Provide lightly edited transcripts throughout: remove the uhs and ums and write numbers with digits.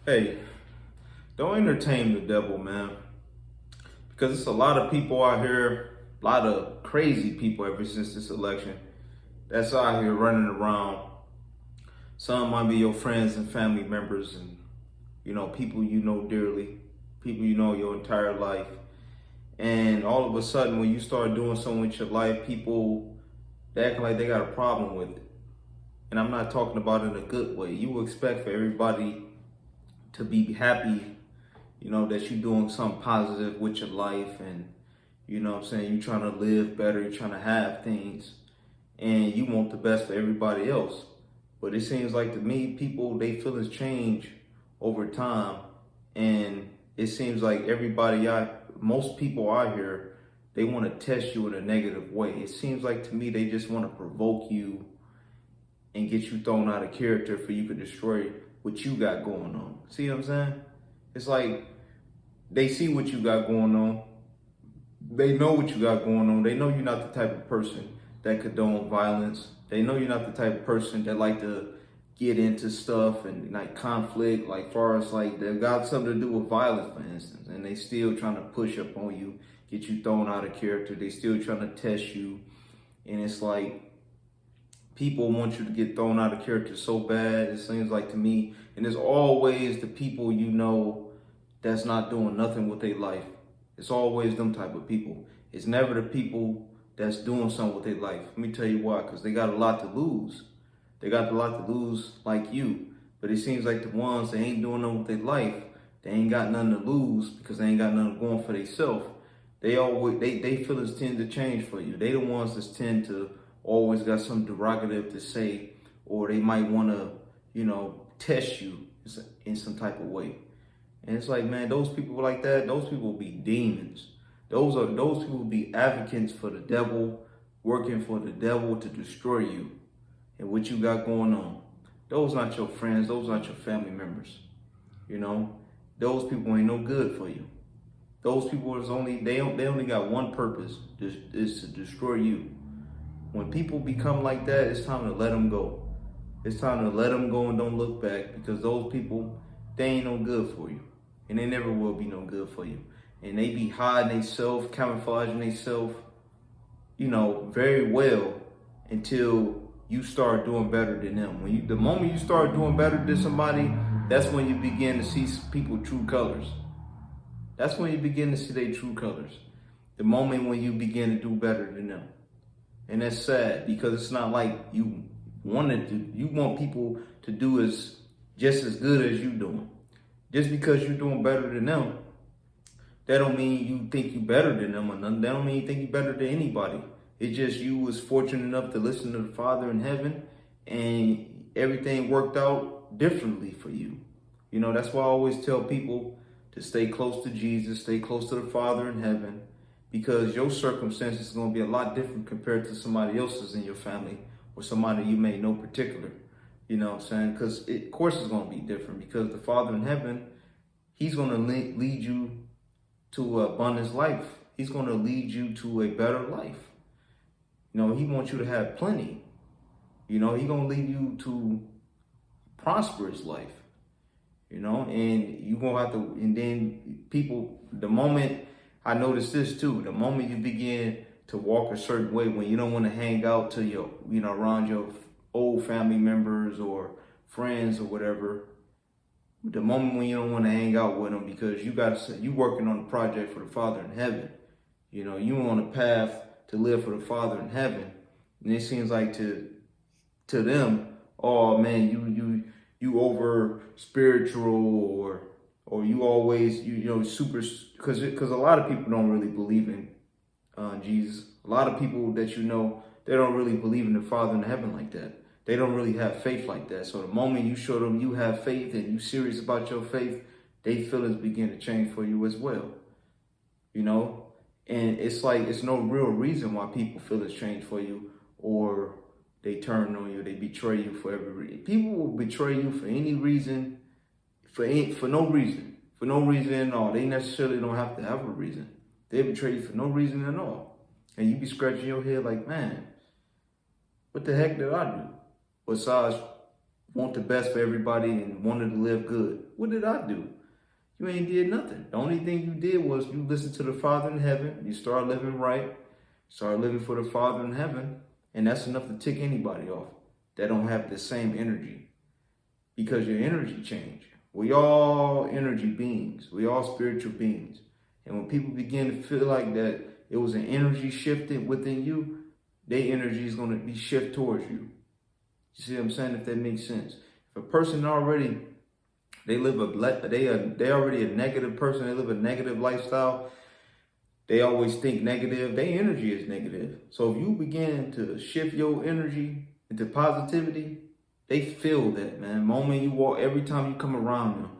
Hey, don't entertain the devil, man. Because it's a lot of people out here, a lot of crazy people ever since this election that's out here running around. Some might be your friends and family members and, people you know dearly, people you know your entire life. And all of a sudden, when you start doing something with your life, people they acting like they got a problem with it. And I'm not talking about it in a good way. You expect for everybody to be happy, that you're doing something positive with your life and, what I'm saying, you're trying to live better, you're trying to have things, and you want the best for everybody else. But it seems like to me, people, they feelings change over time. And it seems like most people out here, they want to test you in a negative way. It seems like to me, they just want to provoke you and get you thrown out of character for you to destroy what you got going on. See what I'm saying? It's like they see what you got going on. They know what you got going on. They know you're not the type of person that condone violence. They know you're not the type of person that like to get into stuff and like conflict, like far as like they got something to do with violence, for instance, and they still trying to push up on you, get you thrown out of character. They still trying to test you, and it's like people want you to get thrown out of character so bad. It seems like to me, and it's always the people that's not doing nothing with their life. It's always them type of people. It's never the people that's doing something with their life. Let me tell you why, because they got a lot to lose. They got a lot to lose like you. But it seems like the ones that ain't doing nothing with their life, they ain't got nothing to lose because they ain't got nothing going for themselves. They feelings tend to change for you. They the ones that tend to always got something derogative to say, or they might want to, test you in some type of way. And it's like, man, those people like that, those people be demons. Those people be advocates for the devil, working for the devil to destroy you and what you got going on. Those not your friends, those not your family members. You know, those people ain't no good for you. Those people they only got one purpose, is to destroy you. When people become like that, it's time to let them go. It's time to let them go and don't look back, because those people, they ain't no good for you. And they never will be no good for you. And they be hiding themselves, camouflaging themselves, very well until you start doing better than them. The moment you start doing better than somebody, that's when you begin to see people true colors. That's when you begin to see their true colors. The moment when you begin to do better than them. And that's sad, because it's not like you want people to do just as good as you doing. Just because you're doing better than them, that don't mean you think you better than them or nothing. That don't mean you think you better than anybody. It's just you was fortunate enough to listen to the Father in heaven, and everything worked out differently for you. That's why I always tell people to stay close to Jesus, stay close to the Father in heaven, because your circumstances is going to be a lot different compared to somebody else's in your family or somebody you may know particular. You know what I'm saying? Because of course it's going to be different, because the Father in heaven, he's going to lead you to abundance life. He's going to lead you to a better life. He wants you to have plenty. He's going to lead you to prosperous life. And you're going to have to, and then people, the moment, I noticed this too, the moment you begin to walk a certain way, when you don't want to hang out to your, around your old family members or friends or whatever, the moment when you don't want to hang out with them because you working on a project for the Father in heaven, you on a path to live for the Father in heaven, and it seems like to them, oh man, you over spiritual, or you always super, because a lot of people don't really believe in Jesus. A lot of people that they don't really believe in the Father in heaven like that. They don't really have faith like that. So the moment you show them you have faith and you serious about your faith, they feelings begin to change for you as well. And it's like, it's no real reason why people feelings change for you, or they turn on you, they betray you for every reason. People will betray you for any reason, for no reason. For no reason at all. They necessarily don't have to have a reason. They betray you for no reason at all. And you be scratching your head like, man, what the heck did I do? Besides want the best for everybody and wanted to live good. What did I do? You ain't did nothing. The only thing you did was you listened to the Father in heaven. You started living right. Started living for the Father in heaven. And that's enough to tick anybody off that don't have the same energy. Because your energy changed. We all energy beings. We all spiritual beings. And when people begin to feel like that it was an energy shifted within you, their energy is going to be shift towards you. You see what I'm saying? If that makes sense. If a person already, they already a negative person, they live a negative lifestyle, they always think negative, their energy is negative. So if you begin to shift your energy into positivity, they feel that, man. Moment you walk, every time you come around them,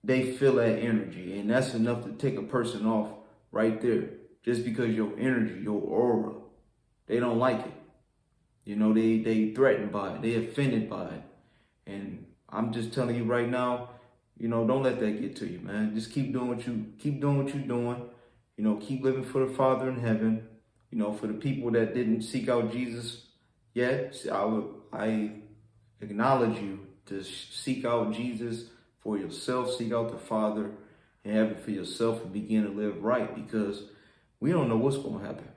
they feel that energy. And that's enough to take a person off right there. Just because your energy, your aura, they don't like it. You know, they threatened by it. They offended by it. And I'm just telling you right now, you know, don't let that get to you, man. Just keep doing what you're doing. You know, keep living for the Father in heaven. You know, for the people that didn't seek out Jesus yet, I acknowledge you to seek out Jesus for yourself. Seek out the Father in heaven for yourself and begin to live right, because we don't know what's going to happen.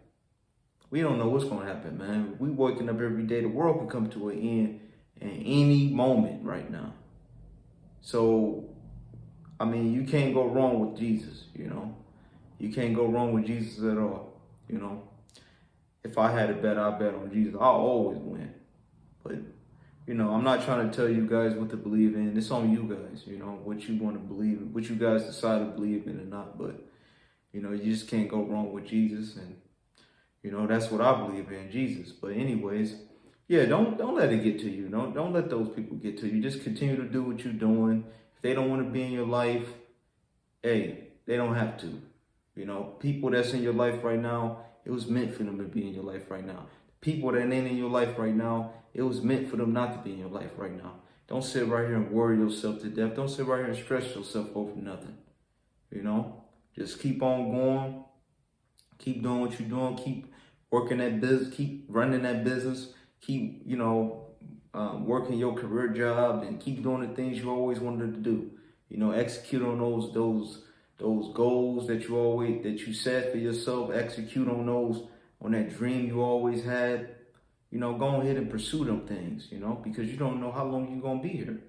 We don't know what's going to happen, man. We waking up every day. The world can come to an end at any moment right now. So, I mean, you can't go wrong with Jesus, you know. You can't go wrong with Jesus at all, you know. If I had a bet, I'd bet on Jesus. I'll always win. But, you know, I'm not trying to tell you guys what to believe in. It's on you guys, you know, what you want to believe in, what you guys decide to believe in or not. But, you know, you just can't go wrong with Jesus. And, you know, that's what I believe in, Jesus. But anyways, yeah, don't let it get to you. Don't let those people get to you. Just continue to do what you're doing. If they don't want to be in your life, hey, they don't have to. You know, people that's in your life right now, it was meant for them to be in your life right now. People that ain't in your life right now, it was meant for them not to be in your life right now. Don't sit right here and worry yourself to death. Don't sit right here and stress yourself over nothing. You know, just keep on going. Keep doing what you're doing. Keep working that business. Keep running that business. Keep, you know, working your career job, and keep doing the things you always wanted to do. You know, execute on those goals that you set for yourself. Execute on that dream you always had. You know, go ahead and pursue them things, you know, because you don't know how long you're going to be here.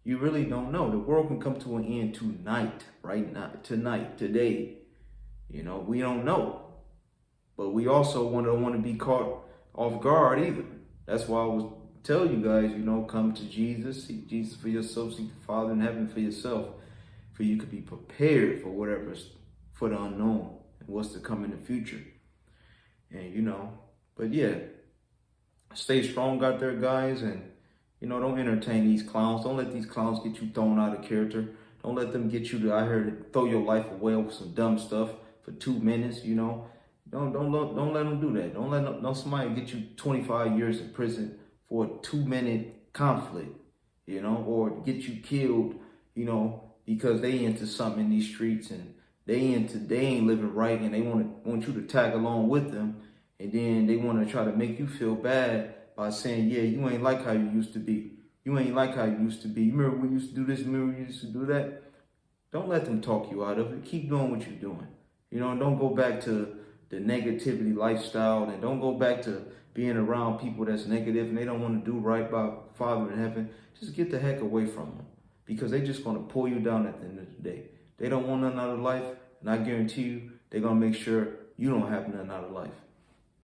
You really don't know. The world can come to an end tonight, right now, tonight, today. You know, we don't know. But we also don't want to be caught off guard either. That's why I was telling you guys, you know, come to Jesus, seek Jesus for yourself, seek the Father in heaven for yourself, for you could be prepared for whatever's for the unknown and what's to come in the future. And, you know, but yeah, stay strong out there, guys, and, you know, don't entertain these clowns. Don't let these clowns get you thrown out of character. Don't let them get you to out here to throw your life away with some dumb stuff for 2 minutes, you know. Don't let them do that. Don't somebody get you 25 years in prison for a 2-minute conflict, you know, or get you killed, you know, because they into something in these streets and they ain't living right, and they want you to tag along with them, and then they want to try to make you feel bad by saying, yeah, you ain't like how you used to be. You ain't like how you used to be. You remember when you used to do this? Remember when you used to do that? Don't let them talk you out of it. Keep doing what you're doing. You know, and don't go back to the negativity lifestyle, and don't go back to being around people that's negative and they don't want to do right by Father in heaven. Just get the heck away from them, because they're just going to pull you down at the end of the day. They don't want nothing out of life, and I guarantee you they're going to make sure you don't have nothing out of life.